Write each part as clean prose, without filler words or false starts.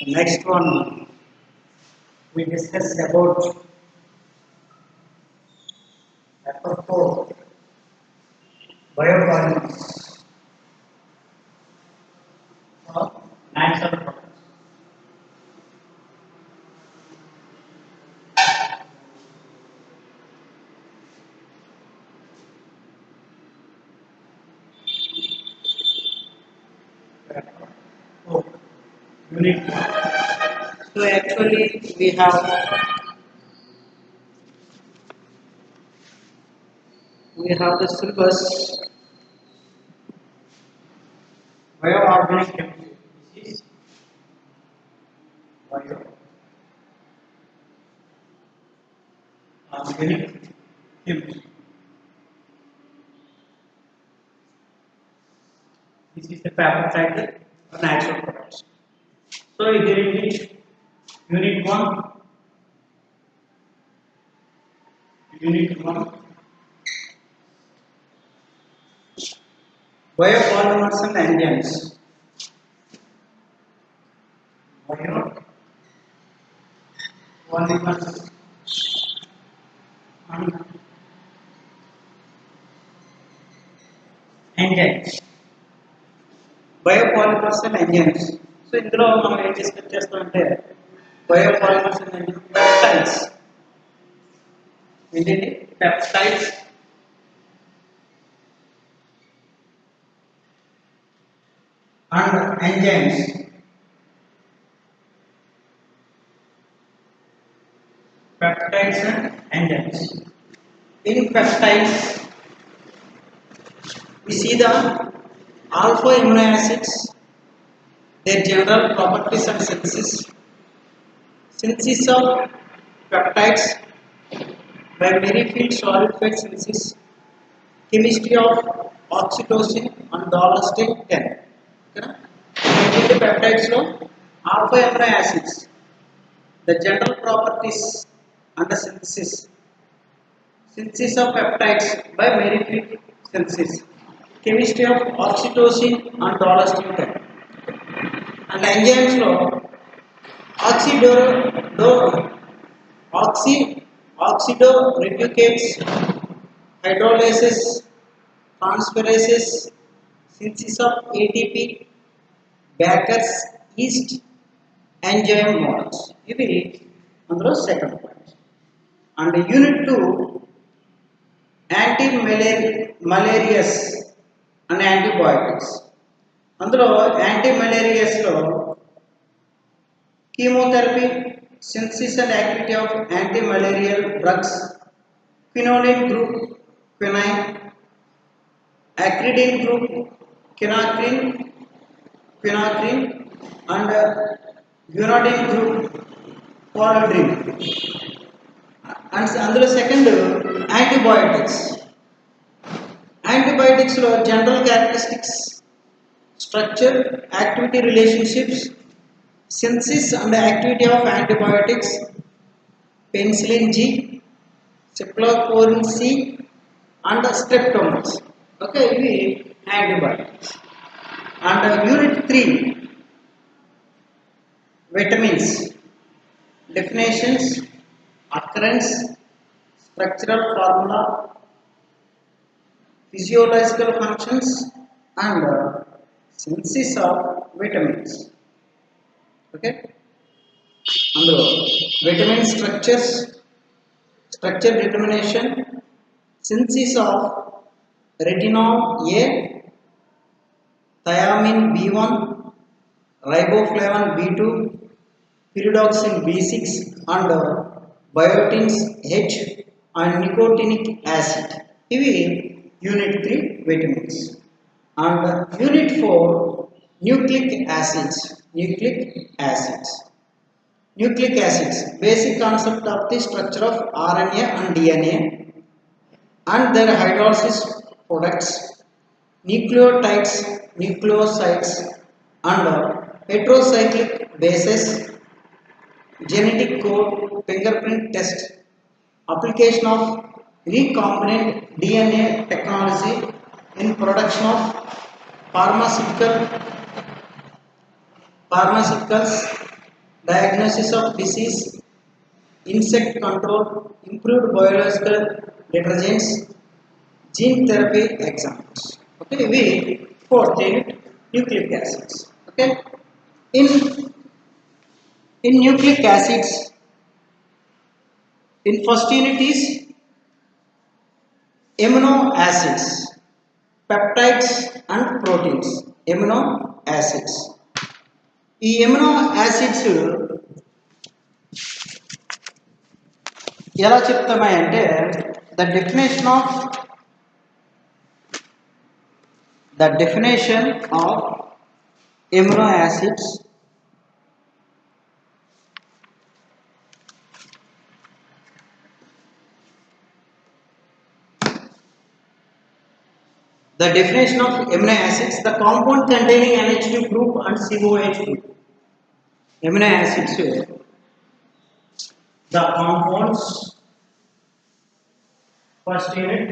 Next one, we discuss about chapter 4, biopolymers for natural products. Chapter 4, Unit 1. So actually we have the syllabus bioorganic chemistry. This is bioorganic chemistry. This is the paper title natural products. So here it is unit 1, unit 1 biopolymers and enzymes. Biopolymers and enzymes. Biopolymers and enzymes. So ఇందులో మనం ఏం discuss చేస్తామంటే biopolymers and enzymes peptides. ఏంటండి peptides and enzymes. Peptides and enzymes. In peptides, we see the alpha amino acids, their general properties and synthesis. Synthesis of peptides by Merrifield solid phase synthesis. Chemistry of oxytocin and dolostin 10. In the peptides లో alpha amino acids, the general properties and the synthesis. Synthesis of peptides by Merrifield synthesis. Chemistry of oxytocin and dolostin 10. And enzymes లో oxidoreducates, hydrolysis, transferases, synthesis of ATP, Baker's yeast, enzyme models. ఇవి అందులో second point. And unit 2 antimalarials and antibiotics. అందులో యాంటీ-మలేరియస్లో chemotherapy, synthesis and activity of anti-malarial drugs, quinolate group, quinine, acridine group, quinacrine, and guanidine group, quaraldrine. And అందులో second antibiotics. యాంటీబయాటిక్స్లో general characteristics, structure, activity relationships, synthesis and activity of antibiotics, penicillin G, cephalosporin C, and streptomycin. Okay, ivi antibiotics. And unit 3 vitamins, definitions, occurrence, structural formula, physiological functions, and synthesis of vitamins. Okay, అందులో vitamin structure determination, synthesis of retinol A, thiamine B1, riboflavin B2, pyridoxine B6, and biotins H and nicotinic acid. ఇవి unit 3 vitamins. And unit 4 nucleic acids. Nucleic acids, basic concept of the structure of RNA and DNA and their hydrolysis products, nucleotides, nucleosides, and heterocyclic bases, genetic code, fingerprint test, application of recombinant DNA technology in production of pharmaceuticals, diagnosis of disease, insect control, improved biological detergents, gene therapy examples. Okay, we fourth unit nucleic acids. Okay, in nucleic acids, in first unit is amino acids, peptides and proteins. Amino acids. ఈ amino acids ఎలా చెప్తామంటే the definition of amino acids the compound containing NH2 group and COH group. Amino acids the compounds first unit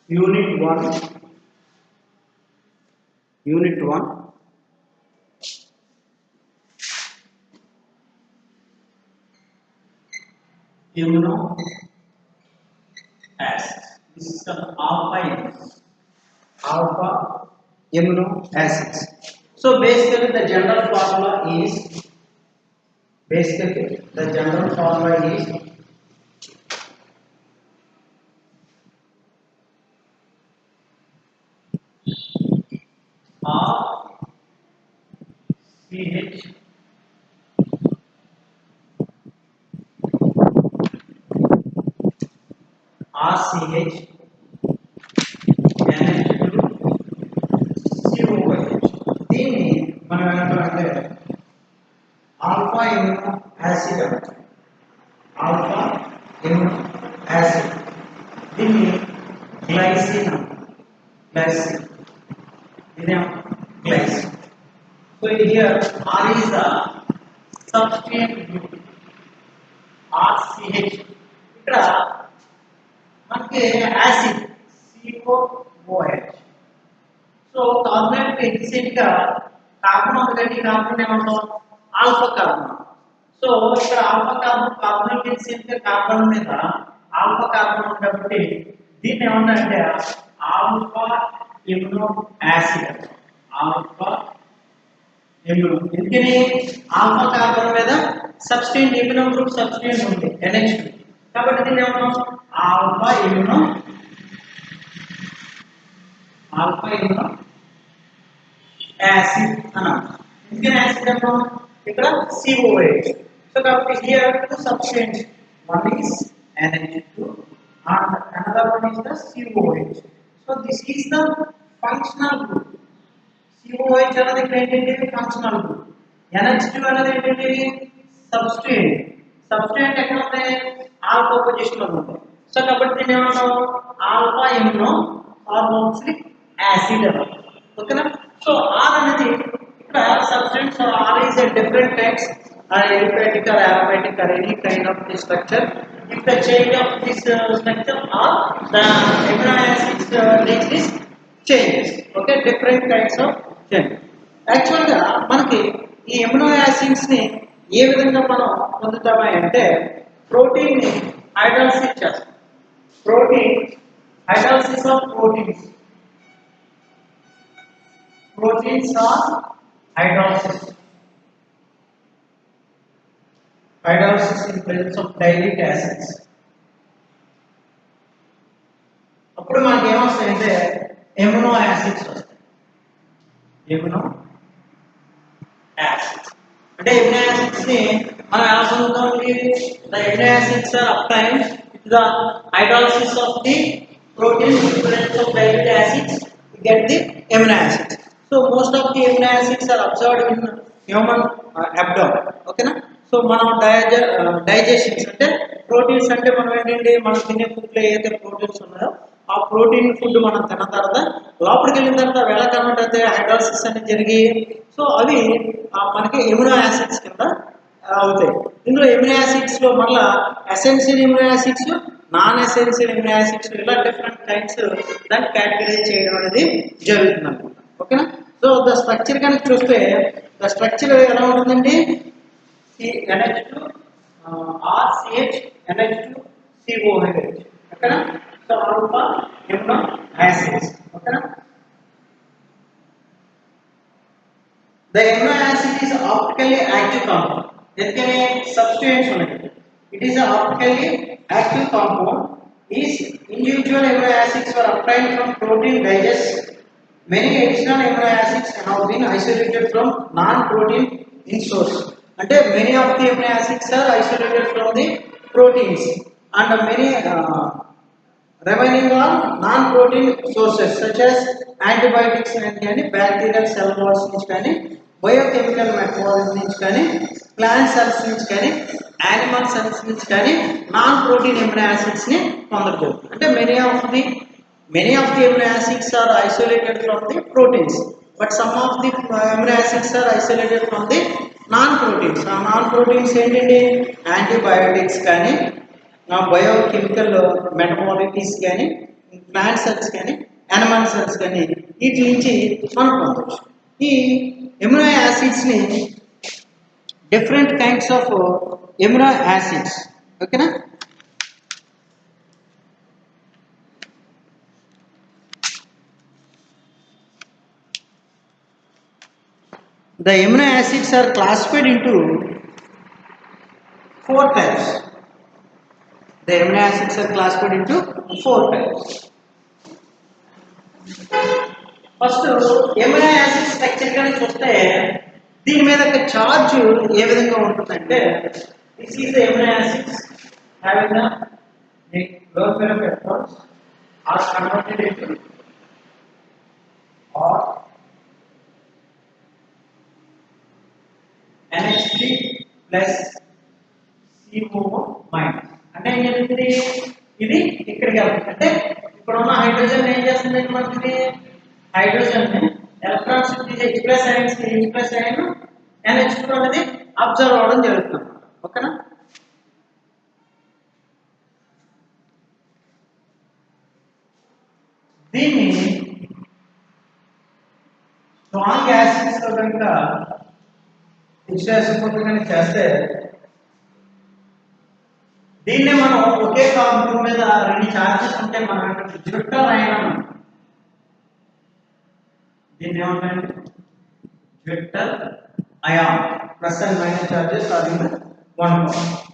1 amino acids. This is the alpha amino acids. So basically the general formula is RCH NH2 COH. దీన్ని మనం ఏమంటామంటే alpha amino acid అంటాం. Alpha amino acid దీన్ని glycine అంటాం. దీన్ని glycine. So here R is the substrate group. RCH ఇక్కడ మనకి acid COOH. So carbonate exit గా కార్బన్ ఒకటి కార్బన్ ఏమంటాం ఆల్ఫా కార్బన్. సో ఇక్కడ ఆల్ఫా కార్బన్ కార్బోనేట్ ఎగ్జిట్ గా కార్బన్ మీద ఆల్ఫా కార్బన్ ఉంది కాబట్టి దీన్ని ఏమంటారంటే alpha amino acid. Alpha amino ఎందుకని ఆల్ఫా కార్బన్ మీద సబ్స్టెంట్ ఎమినో గ్రూప్ సబ్స్టెంట్ ఉంది NH2 కాబట్టి దీన్ని ఏమంటాం ఆల్ఫా ఎమినో యాసిడ్ అన్నాం. ఎందుకని యాసిడ్ అంటాం ఇక్కడ COH. సో కాబట్టి here two substances, one is NH2 and another one is the COH. So this is the functional group. COH అనేది ఏంటంటే ఫంక్షనల్ గ్రూప్. NH2 అనేది ఏంటంటే సబ్స్టెంట్ ఎక్కడ ఉంది ఆల్ఫా పొజిషన్ లో ఉంది. సో కాబట్టి దీన్ని ఏమంటాం ఆల్ఫా ఎమినో కార్బోక్సిలిక్ యాసిడ్ అన్నాం. ఓకేనా. సో R అనేది ఇక్కడ substance. R is a different types aliphatic or aromatic or any kind of this structure. If the change of this structure or the amino acids nature is changes. Okay, different kinds of change. Actually గా మనకి ఈ amino acids ని ఏ విధంగా మనం పొందుతామా అంటే protein ని hydrolysis చేస్తాం. Hydrolysis of proteins. Proteins are hydrolysis in presence of dilute acids. అప్పుడు మనకి ఏమొస్తాయంటే ఎమినో యాసిడ్స్ వస్తాయి. ఎమినో యాసిడ్స్ అంటే ఎమినో యాసిడ్స్ ని మనం ఎలా పొందుతాం? The amino acids are obtained with the hydrolysis of the proteins in presence of dilute acids. We get the amino acids. So most of the amino acids are absorbed in human abdomen. Okay na? So మనం digestions అంటే proteins అంటే మనం ఏంటంటే మనం తినే food లో ఏదైతే proteins ఉన్నాయో ఆ ప్రోటీన్ ఫుడ్ మనం తిన్న తర్వాత లోపలికి వెళ్ళిన తర్వాత ఎలా కన్వర్ట్ అయితే హైడ్రాలిసిస్ అనేది జరిగి సో అవి మనకి ఎమినో యాసిడ్స్ కింద అవుతాయి. ఇందులో ఎమినో యాసిడ్స్ లో మళ్ళీ essential amino acids, non essential amino acids ఇలా డిఫరెంట్ టైప్స్ దాన్ని కేటగిరైజ్ చేయడం అనేది జరుగుతుంది అనమాట. ఓకేనా. సో ద స్ట్రక్చర్ కనుక చూస్తే ద స్ట్రక్చర్ ఎలా ఉంటుందండి? NH2 RCH NH2 COH. Okay, so alpha amino acids. Okay. The amino acid is optically active compound. Then substituents unnadi. It is an optically active compound. These individual amino acids were obtained from protein digest. Many additional amino acids have been isolated from non-protein in source. And many of the amino acids are isolated from the proteins, and many remaining are non-protein sources such as antibiotics and bacterial cell walls నుంచి కానీ biochemical metabolism నుంచి కానీ plant cells నుంచి కానీ animal cells నుంచి కానీ non-protein amino acids ని పొందగలుగుతాం. అంటే many of the amino acids are isolated from the proteins, but some of the amino acids are isolated from the non-proteins. ఆ non-proteins ఏంటండి? Antibiotics కానీ బయోకెమికల్ మెటబాలిటీస్ కానీ ప్లాంట్ సెల్స్ కానీ animal cells కానీ వీటి నుంచి మనం పొందవచ్చు. ఈ ఎమినో యాసిడ్స్ని different kinds of amino acids. ఓకేనా? The amino acids are classified into 4 types. The amino acids are classified into 4 types. First, amino acid structure కానీ చూస్తే దీని మీద ఒక చార్జ్ ఏ విధంగా ఉంటుందంటే, this is the amino acids having the lower pair of electrons are converted into or NH3 plus COO minus. అంటే ఏం జరుగుతుంది? ఇది ఇక్కడికి వెళ్తుంది. అంటే ఇక్కడ ఉన్న హైడ్రోజన్ ఏం చేస్తుంది? మనకి hydrogen electrons H plus ion NH2 అనేది అబ్జర్వ్ అవ్వడం జరుగుతుంది. ఓకేనా? దీన్ని స్ట్రాంగ్ యాసిడ్స్ తో కనుక విశ్లేషణ చేస్తే దీన్నే మనం ఒకే కాంపౌండ్ మీద 2 చార్జెస్ ఉంటే మనం జ్విట్టర్ అయాన్, దీన్ని ఏమంటారు? Zwitter ion. Plus and minus charges are in one compound.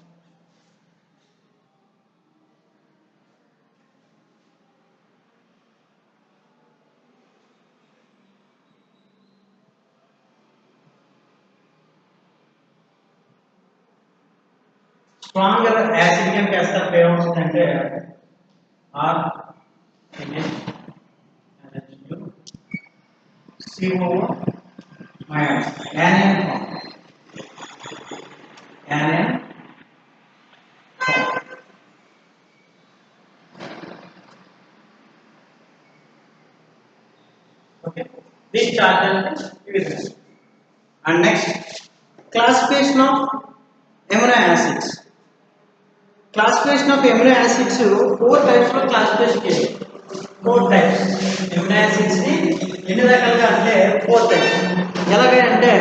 Stronger acid కి చేస్తారు ఏమవుతుందంటే R CO minus anion okay, this charge is. And next, classification of amino acids. Classification of amino acids 4 types of classification. 4 types amino acids ni ఎన్ని రకాలుగా అంటే 4 types. ఎలాగ అంటే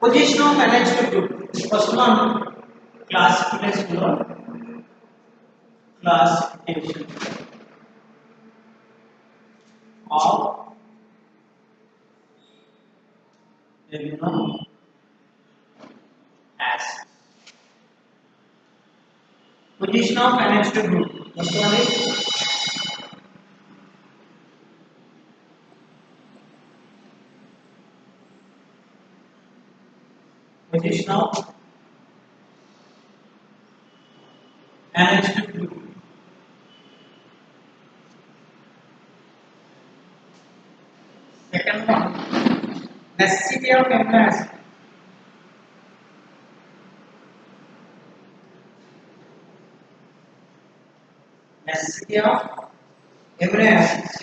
position of NH2 group. First one classification of amino acids. Position of NH2 group. First one is position of NH2 group. Second one, necessity of amino acid. Necessity of amino acids.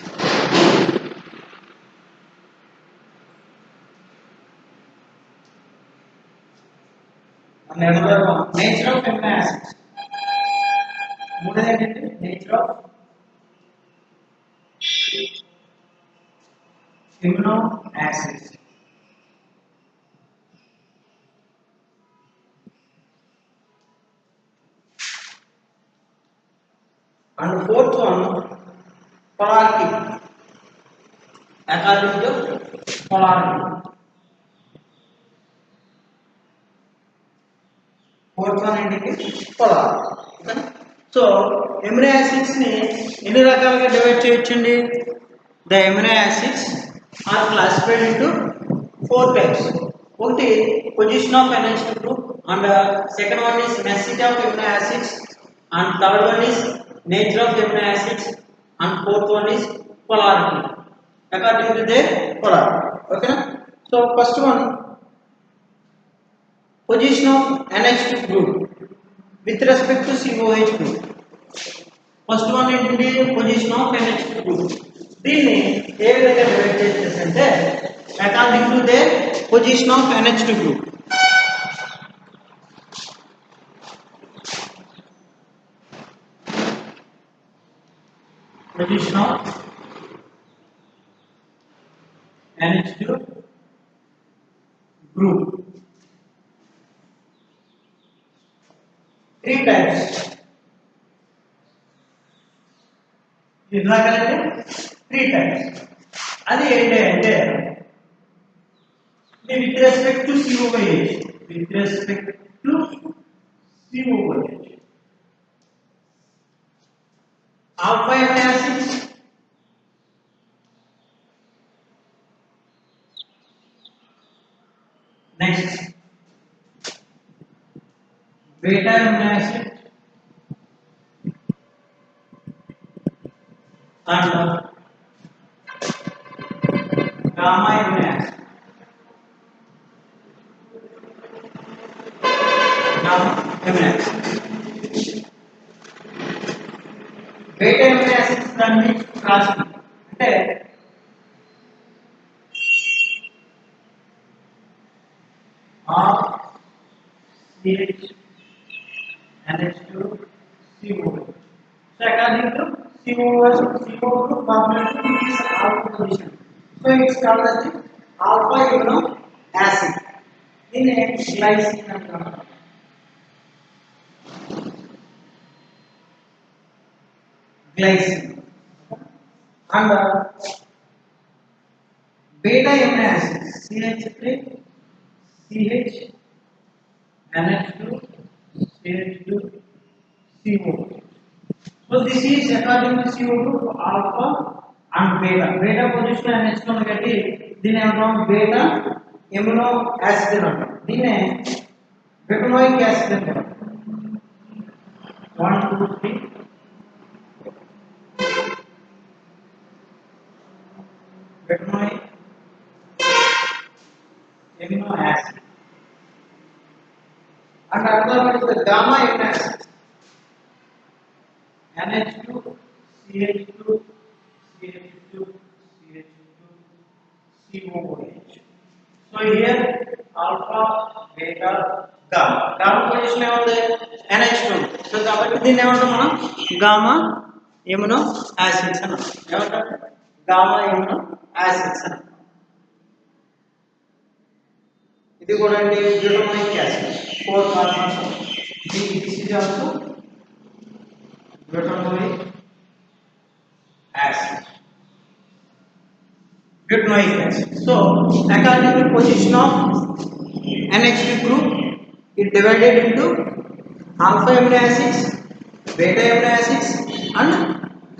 And another one, nature of amino acids. Nature of amino acids. and fourth one polarity according to polarity. Fourth one ఏంటి polarity. So amino acids ని ఎన్ని రకాలుగా divide చేయొచ్చండి? The amino acids are classified into 4 types. ఒకటి position of NH2 group, and second one is necessity of amino acids, and third one is nature of amino acids, and fourth one is polarity according to their polarity. Okay, so first one, position of NH2 group with respect to COH group. First one ఏంటంటే position of NH2 group. దీన్ని ఏ విధంగా divide చేసేసంటే according to their position of NH2 group. Position of NH2 group. 3 types. ఇలాగంటే 3 types. అది ఏంటంటే with respect to COH, with respect to COH, alpha amino acids, next beta amino acid, and gamma amino acid. Gamma amino acid. Beta amino acids దాన్ని రాసి అంటే CH NH2 COH. So according to COH, CO group combination is alpha position. So it's called as the alpha amino acid. In glycine antaru. Glycine. And beta amino acid CH3 CH NH2 CH2 COH. So this is according to CO group alpha and beta. Beta position NH2 ఒకటి దీని ఏమంటాం beta amino acid అంటాం. దీన్నే బెటనోయిక్ acid అంటాం. 1 2 3 బెటనోయిక్ amino acid. And another one is the gamma amino acid. NH2 CH2 CH2 CH2 COH. So here alpha beta gamma. Gamma position ఏముంది NH2. So కాబట్టి దీన్ని ఏమంటాం మనం గామా ఎమినో యాసిడ్స్ అన్నాం. ఏమంటాం గామా ఎమినో యాసిడ్స్ అన్నాం. ఇది కూడా అండి glutamic acid 4 carbons. This is also glutamic acid. Glutamic acid. So according to position of NH2 group, it divided into alpha amino acids, beta amino acids, and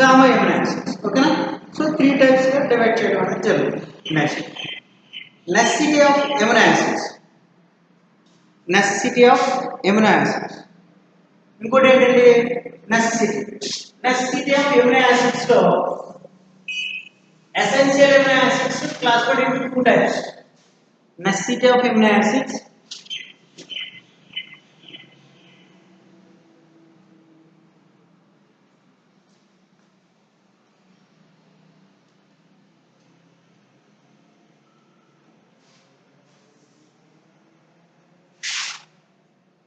gamma amino acids. Okay na? So 3 types ga divide cheyadam jarugund. Next, necessity of amino acids. Necessity of amino acids. ఇంకోటి ఏంటంటే necessity of amino acids లో essential amino acids classified into 2 types. Necessity of amino acids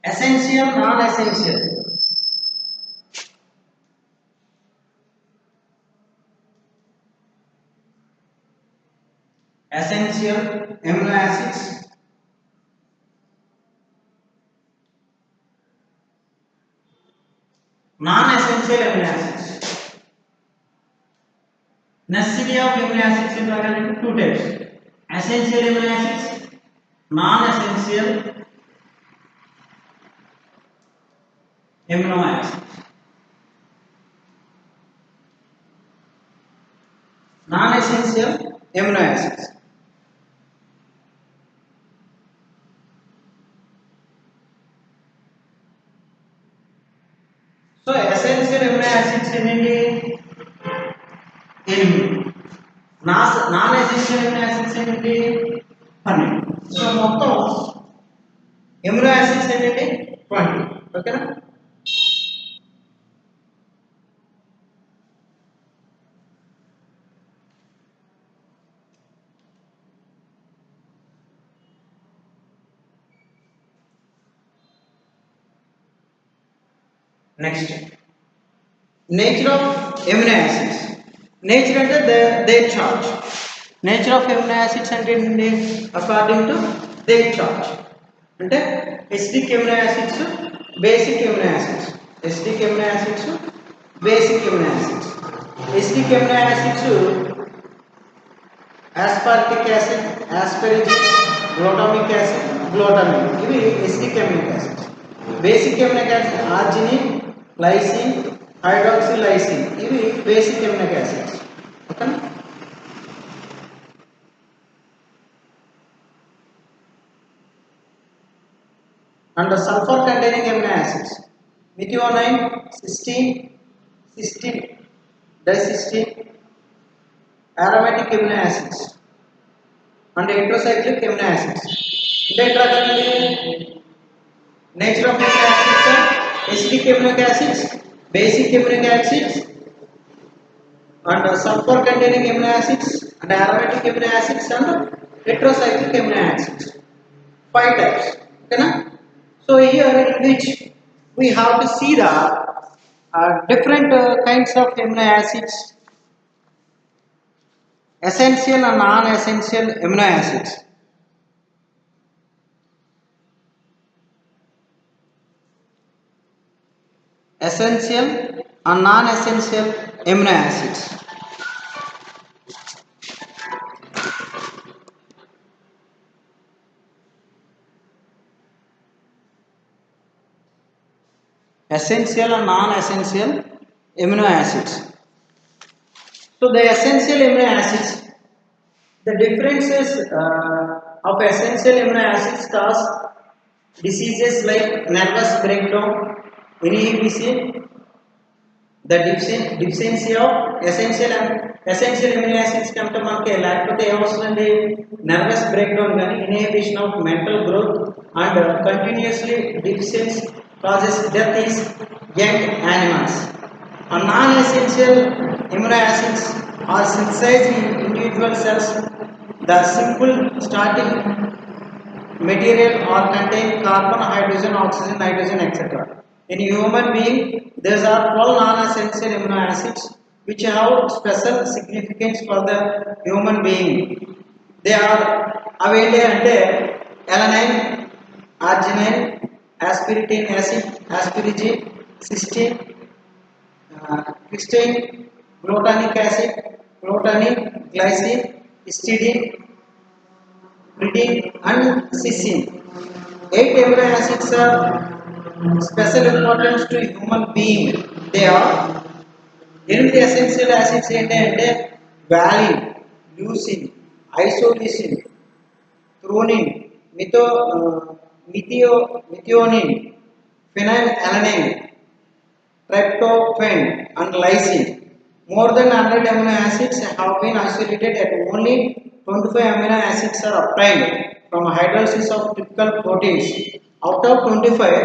essential, non-essential. Essential amino acids, non-essential amino acids. necessity of amino acids in are two types: essential amino acids, non-essential amino acids. Non-essential amino acids. So essential amino acids ఏంటి? 8. non-essential amino acids ఏంటి? 12. So మొత్తం amino acids ఏంటి? 20. ఓకేనా? Next nature of amino acids. Nature అంటే their charge. Nature of amino acids అంటే ఏంటండి? According to their charge. అంటే acidic amino acids, basic amino acids. Acidic amino acids, basic amino acids. Acidic amino acids aspartic acid, asparagine, glutamic acid, glutamine. ఇవి acidic amino acids. Basic amino acid arginine, lysine, hydroxylysine. ఇవి basic amino acids. ఓకేనా? And sulphur containing amino acids: methionine, cysteine, cysteine, dicysteine. aromatic amino acids and heterocyclic amino acids. Nature of amino acids are acidic amino acids, basic amino acids, and sulfur containing amino acids, and aromatic amino acids, and heterocyclic amino acids. 5 types. Okay? So here in which we have to see the different kinds of amino acids, essential and non-essential amino acids. Essential and non-essential amino acids. Essential and non-essential amino acids. So the essential amino acids, the differences of essential amino acids cause diseases like nervous breakdown, inhibition, the deficiency of essential amino acids కంటే మనకి లేకపోతే ఏమొస్తుందండి? nervous breakdown కానీ inhibition of mental growth and continuously deficiency causes death is young animals. And non-essential amino acids are synthesized in individual cells. The simple starting material or contain carbon, hydrogen, oxygen, nitrogen, etc. In human being, there are 12 non-essential amino acids which have special significance for the human being. They are available under alanine, arginine, aspartic acid, asparagine, cysteine, cysteine, glutamic acid, glutamine, glycine, histidine, pyridine, and cysteine. 8 amino acids are special importance to human being. They are 8 essential acids ఏంటంటే valine, leucine, isoleucine, threonine, methionine, phenylalanine, tryptophan, and lysine. More than 100 amino acids have been isolated, and only 25 amino acids are obtained from hydrolysis of typical proteins. Out of 25,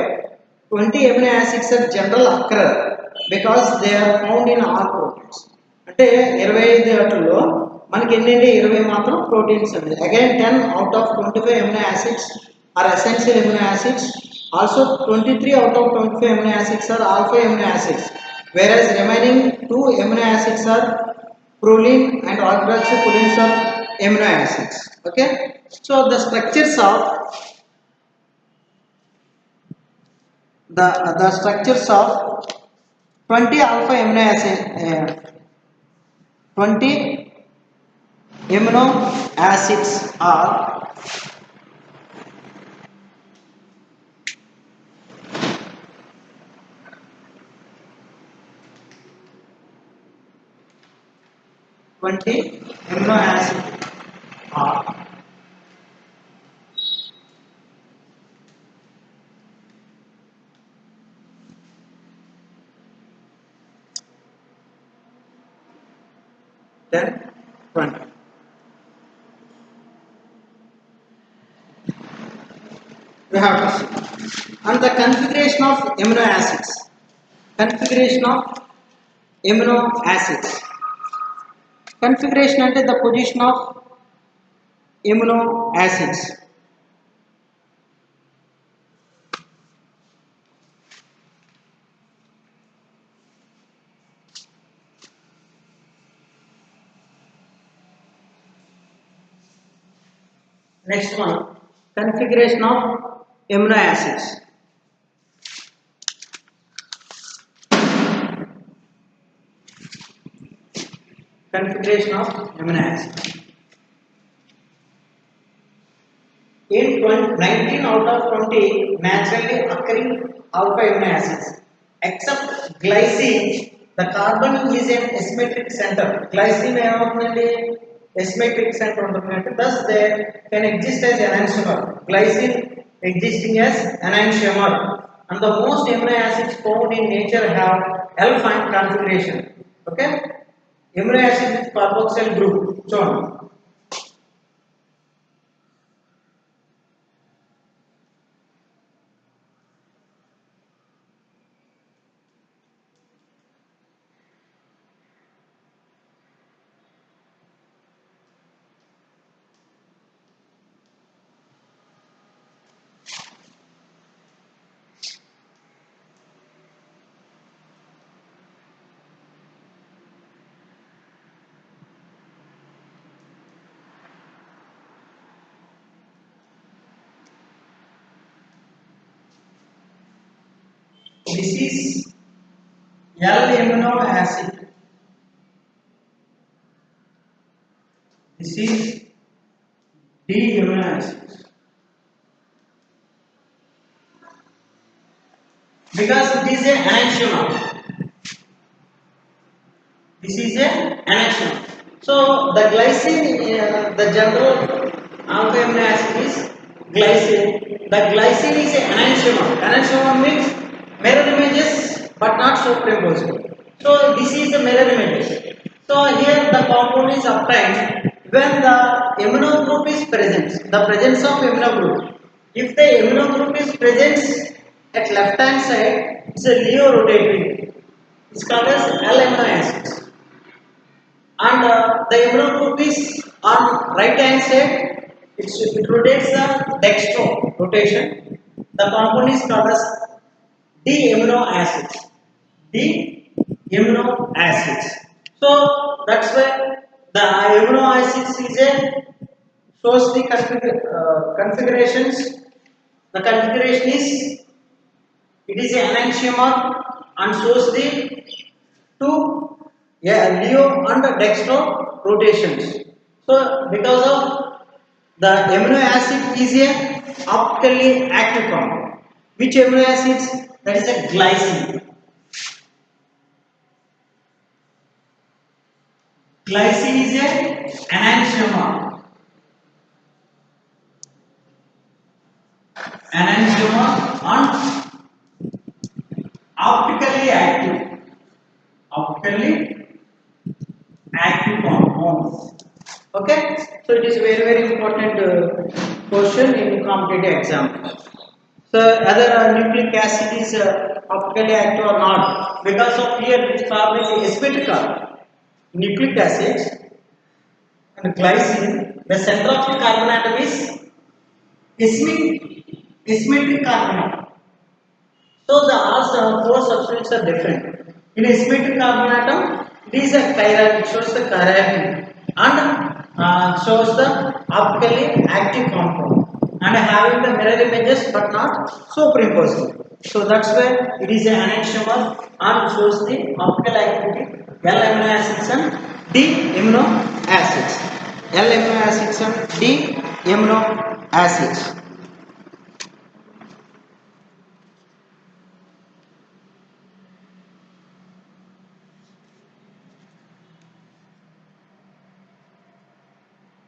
20 amino acids are general occur because they are found in all proteins. అంటే 25 వాటిల్లో మనకి ఎన్నంటే 20 మాత్రం proteins అండి. Again 10 out of 25 amino acids are essential amino acids. Also 23 out of 25 amino acids are alpha amino acids, whereas remaining 2 amino acids are proline and hydroxyproline are amino acids. Okay, so the structures of the 20 alpha amino acids 20 amino acids are are then 20. We have to see. And the configuration of amino acids. Configuration of amino acids. Configuration అంటే the position of amino acids. Next one, configuration of amino acids. Configuration of amino acids. In 19 out of 20 naturally occurring alpha amino acids, except glycine, the carbon is an asymmetric center. Glycine ఏమవుతుందండి asymmetric center ఉంటుంది. Thus there can exist as enantiomer. Glycine existing as enantiomer. And the most amino acids found in nature have alpine configuration. Okay? Amino acid with carboxyl group. చూడండి. This is L amino acid. This is D amino acid. Because it is an enantiomer. This is an enantiomer. So the glycine, the general alpha amino acid is glycine. The glycine is an enantiomer. Enantiomer means mirror images but not superimposed. So this is the mirror images. So here the compound is obtained when the amino group is present. The presence of amino group. If the amino group is present at left hand side, it's a Leo rotating. It's called as L amino acids. And the amino group is on right hand side. It rotates the dextro rotation. The compound is called as D amino acids. D amino acids. So that's why the amino acids is a shows the configurations. The configuration is it is an enantiomer and shows the two Leo and dextro rotations. So because of the amino acid is a optically active compound. Which amino acids? That is a glycine. Glycine is a enantiomer. Enantiomer and optically active. Optically active compounds. Okay, so it is very important question in competitive exam. So whether nucleic acid is optically active or not, because of here this problem is asymmetrical. Nucleic acids and glycine, the center of the carbon atom is asymmetric carbon atom. So the four substances are different. In asymmetric carbon atom, it is a chiral, it shows the chirality and shows the optically active compound and having the mirror images but not superimposed. So that's why it is an enantiomer and shows the optical activity L amino acids and D D amino acids. L amino acids and D amino acids.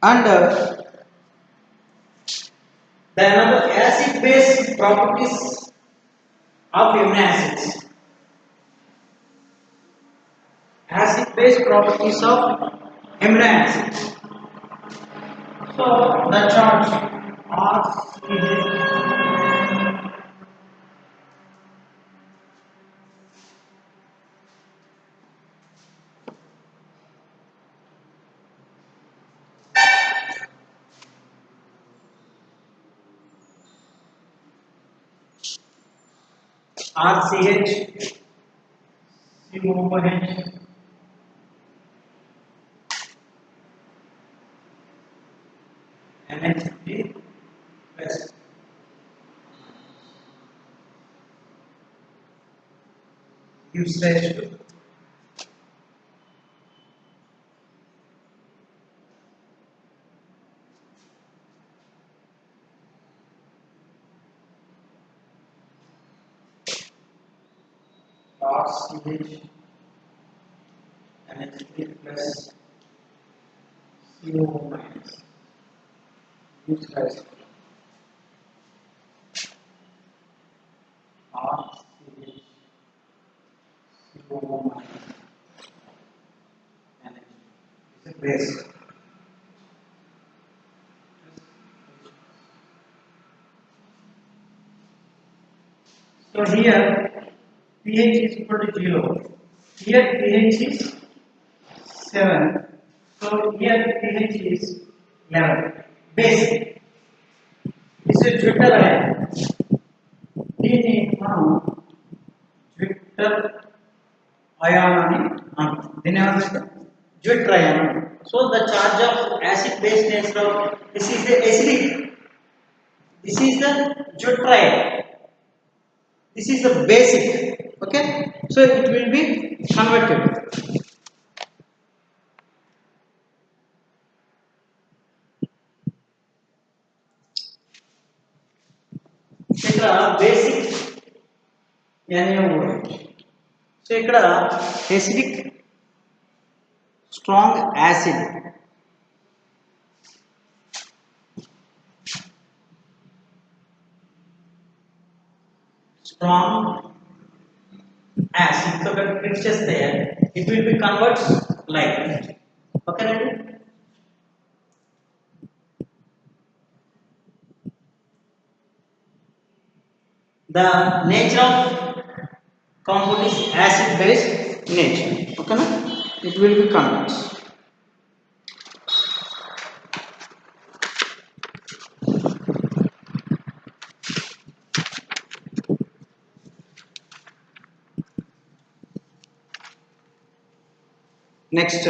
And the another acid base properties of amino acids. Acid base properties of amino acids. So the charge RCH, COH, NH3 plus gives rise to RCH, NH3 plus CO minus gives rise to RCH, CO minus NH. It's a base. So here pH is equal to 0. Here pH is 7. So here pH is 11. Base. This is Jupiter ion. దీన్ని మనం Jupiter ion అని అంటాం. దీన్ని ఏమంటారు? Jupiter ion. So the charge of acid base nature of this is the acidic. This is the Jupiter ion. This is the basic. Okay. So it will be converted. ఇక్కడ basic NaOH. So ఇక్కడ acidic strong acid strong acid తో mix చేస్తే it will be converts like ఓకేనండి. The nature of compound is acid base nature. Okay na? It will be converts. Next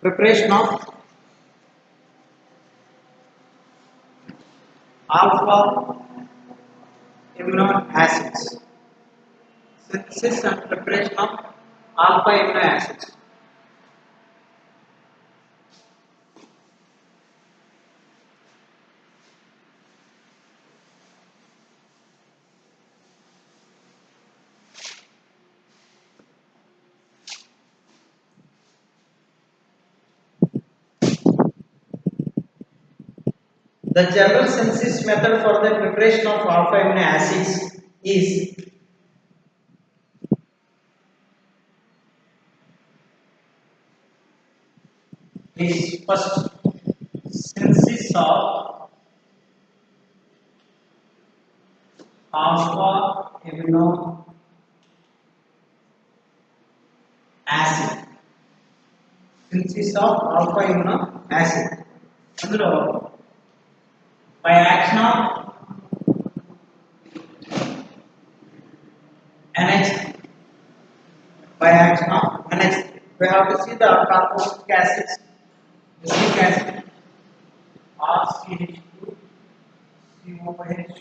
preparation of alpha amino acids. Synthesis and preparation of alpha amino acids. The general synthesis method for the preparation of alpha amino acids is first synthesis of alpha amino acid. Synthesis of alpha amino acid. అందులో by action of NH by by action of NH3. We have to see the carboxylic acids. Acidic acid RCH2 COH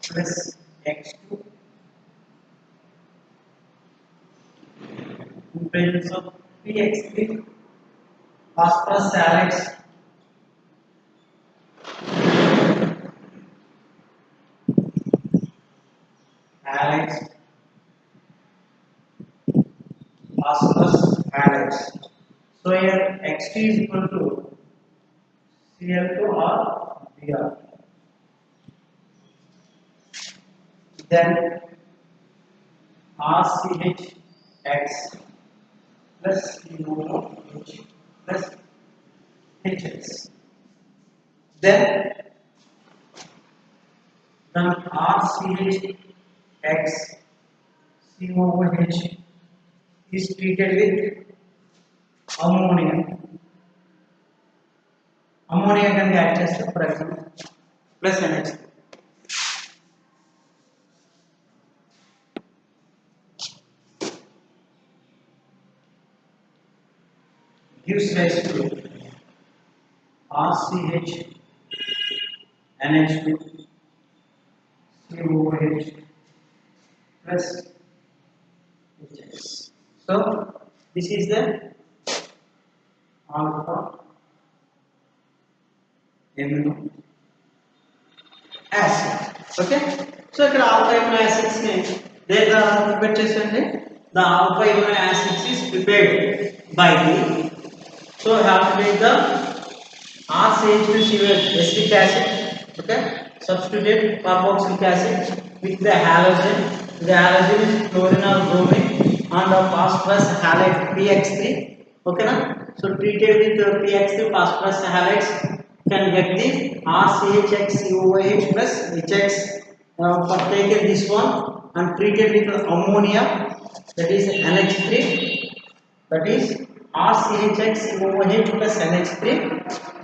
plus X2 in presence of PX3 phosphorus halides phosphorus halides. So here X2 is equal to Cl2 or Br. Then RCHX plus COOH plus HX. Then RCHX COOH is treated with ammonia. Ammonia can be adjusted, for example, plus NH3. Gives rise to RCH NH2 COOH plus HX. So this is the alpha amino acid. Okay. So here alpha amino acids they are prepared chesandi. The alpha amino acids is prepared by the. So I have to take the RCH2COH acetic acid. Okay. Substitute carboxylic acid with the halogen. The halogen is chlorine or bromine and the phosphorus halide PX3. Okay na? So treated with PX3 phosphorus halides can get the RCHXCOOH plus HX. Taken this one and treated with ammonia, that is NH3, that is RCHXCOOH plus NH3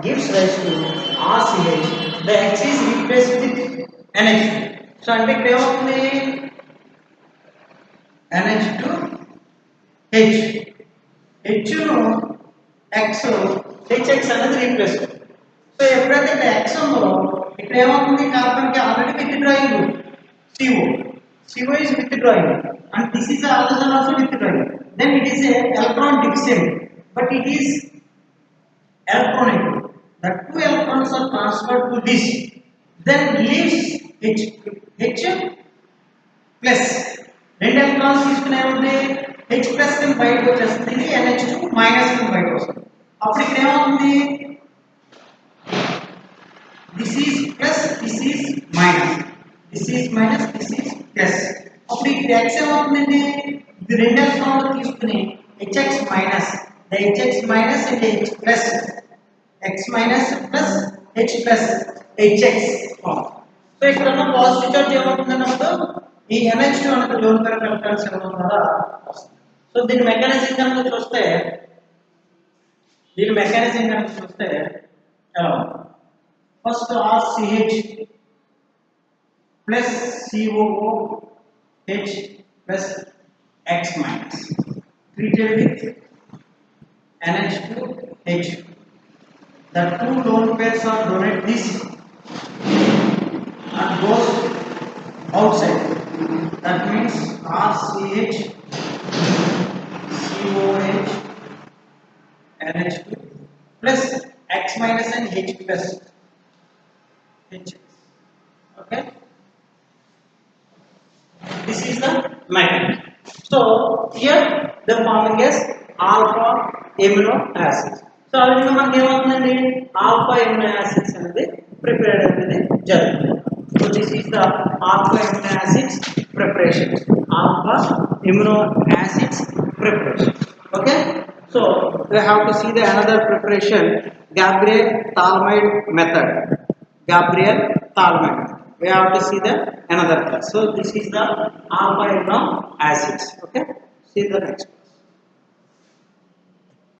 gives rise to RCH. The X is replaced with NH3. So ante ikkada evavutundi NH2 H ను X HX అనేది replace. So ఎప్పుడైతే ఇక్కడ X ఉందో ఇక్కడ ఏమవుతుంది, carbon కి already withdrawing CO is withdrawing and this is the halogen also withdrawing. Then it is a electron deficient, but it is electronegative. The two electrons are transferred to this, then leaves H plus. రెండు electrons తీసుకునే ఉంది H plus కింద బయటకు వచ్చేస్తుంది, NH2 minus కింద బయటకు వస్తుంది. అప్పుడు ఇక్కడ ఏమవుతుంది, this is plus, this is minus, this is minus, this is plus. అప్పుడు ఇక్కడ X ఏమవుతుందండి, ఇది రెండు ఎలక్ట్రాన్లు తీసుకుని HX minus, the HX minus and H plus, X minus plus H plus HX form. So ఇక్కడ ఉన్న పాజిటివ్ చార్జ్ ఏమవుతుందన్నప్పుడు ఈ NH2 అనేది లోన్ పేర్ ఎలక్ట్రాన్స్ ఇవ్వడం ద్వారా వస్తుంది. సో దీని మెకానిజం కనుక చూస్తే ఎలా ఉంటుంది, first RCH plus COOH plus X minus treated with NH2H. The two lone pairs are donate this and goes outside. That means RCH COH NH2 plus X minus and H plus H. Okay, this is the mechanism. So here the forming is alpha amino acids. So ఆ విధంగా మనకి ఏమవుతుందండి, alpha amino acids అనేది prepare అనేది జరుగుతుంది. So this is the alpha amino acids preparation. Alpha amino acids preparation. Okay. So we have to see the another preparation, Gabriel-Thalmide method. Gabriel-Thalmide. We have to see the another class. So this is the alpha amino acids. Okay. See the next.